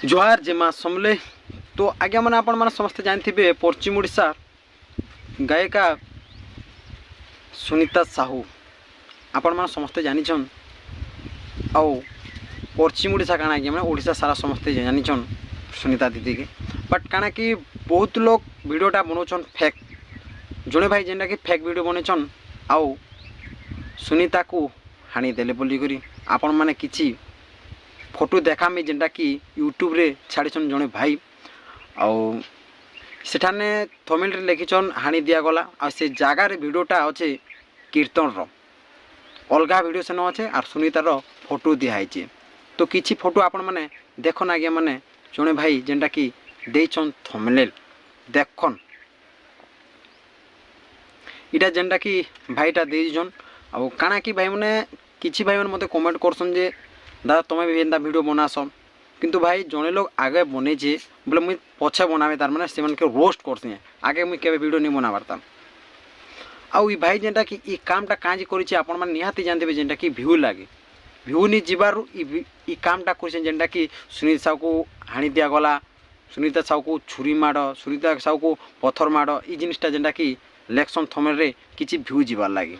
जोहार जे माँ समले। तो आज्ञा मैंने आपण मैंने समस्ते जानते पश्चिम ओडिशा गायिका सुनीता साहू आपण मैंने समस्ते जानिछन। आउ पश्चिम ओडिशा काଣା कि मैंने ओडिशा सारा समस्ते जानिछन सुनीता दीदी के। बट काଣା कि बहुत लोग वीडियोटा बनाउछन फेक। जड़े भाई जेनटा कि फेक वीडियो बनैछन आउ सुनीता को हाणी देले बोली करी आपण मैंने किछि फोटो देखामी जेनटा कि यूट्यूब रे छाड़ीछन जड़े भाई आउ सेठाने थंबनेल रे लिखिछन हाणी दिया गला आ से जगार वीडियोटा अच्छे कीर्तन रो अलगा वीडियो सेन अच्छे आर सुनीतार फोटो दिखाई। तो किछि फोटो आपण मैंने देखन आगे मैंने जड़े भाई जेनटा कि देछन थंबनेल देखन इटा जेनटा कि भाईटा देछन आउ काना कि भाई मैंने किछि भाई मैंने मते कमेंट करसन जे दादा तुम्हें भी एंता वीडियो बनास किंतु भाई जड़े लोग आगे बने बोले मुझे पछे बनावे तार मैंने से रोस्ट करसी आगे मुझे केवे वीडियो नहीं बना पारता। आउ ई भाई जेनटा कि ई कामटा काजी करिछि आपण माने निहाती जानते जेनटा कि व्यू लागे व्यू नहीं जीवारु ई कामटा करिछि जेनटा कि सुनीता साहू को हाणी दिया गला सुनीता साहू को छुरी माड़ सुनीता साहू को पत्थर माड़ ई जिनिसटा जेनटा कि इलेक्शन थंबनेल रे किछि व्यू जीवार लागे।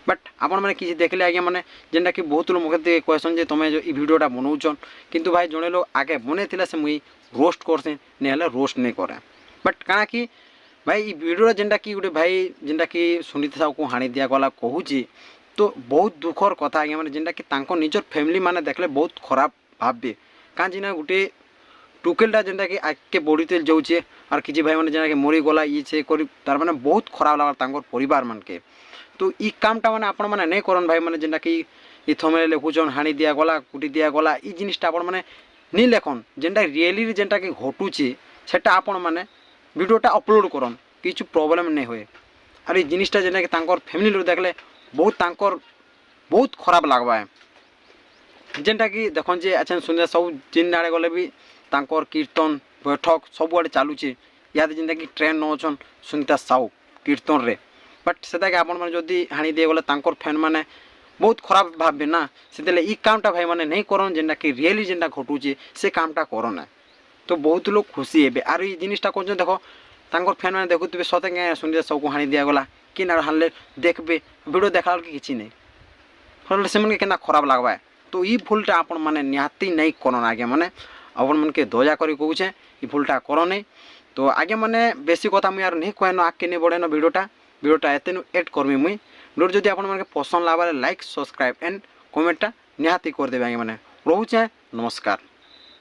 बट आपण मैंने किसी देखले आज्ञा मैंने जेनटा कि बहुत लोग मुझे कहसन जे तुम्हें जो वीडियोटा बनाऊन किंतु भाई जड़े लोग आगे बने से मुई रोस्ट करसे नहीं रोस्ट नहीं करे। बट काना कि भाई वीडियो जेनटा कि गोटे भाई जेनटा कि सुनीता साहू को हाणी दिया गला कहूँ तो बहुत दुखर कथा आज्ञा मैंने जेनटा कि निजर फैमिली माने देखले बहुत खराब भावे कहीं गोटे टुकेलटा जेनटा कि आगे बढ़ीते जाऊे और किसी भाई मैंने जेनटा कि मरीगला ये से तार माने बहुत खराब लगा परिवार मान के। तो ई कामटा माने आपण माने नहीं करन भाई माने जेनटा कि ई थंबनेल लिखुचन हाणी दिया गला कुटी दिया गला ई जिनिसटा आपण माने नहीं लेखन जेनटा रियली जेनटा कि घटुचे सेटा आपण माने वीडियोटा अपलोड करन किछु प्रॉब्लम नहीं होए। और ई जिनिसटा जेनटा कि तांकर फैमिली लोग देखले बहुत खराब लागबा जेनटा कि देखन जे अच्छा सुनिया सब जिन आड़े गले भी तांकर कीर्तन बैठक सब आड़े चालुचे याद जेनटा कि ट्रेन नौछन सुनीता साहू कीर्तन रे। बट से आपण मैंने जदि हाणी दिए गले तांकर फैन मैंने बहुत खराब भावे ना से ई कामटा भाई मैंने नहीं करन जेनटा कि रियली जेनटा घटुचे से कामटा करना। तो बहुत लोग खुशी हे आर ये जिनिसटा कर देख तांकर फैन मैंने देखुवे सते क्या सुनीता साहू को हाणी दिया गला कि ना हाणले देखबे वीडियो देखला कि नहीं हल्ले से केना खराब लगवा। तो ई भूलटा आपण मैंने निहाती नहीं करन आगे मैंने अपन मन के दया करी कहूचे ई भूलटा कर नहीं। तो आगे मैंने बेसी कथा मुझे यार नहीं कहन आगे नहीं बढ़ेन वीडियोटा एते एड करमी मुई वीडियो जदि आपण माने पसंद लागे लाइक सब्सक्राइब एंड कमेंटटा निहाती कर देबे आगे मैंने रोचे नमस्कार।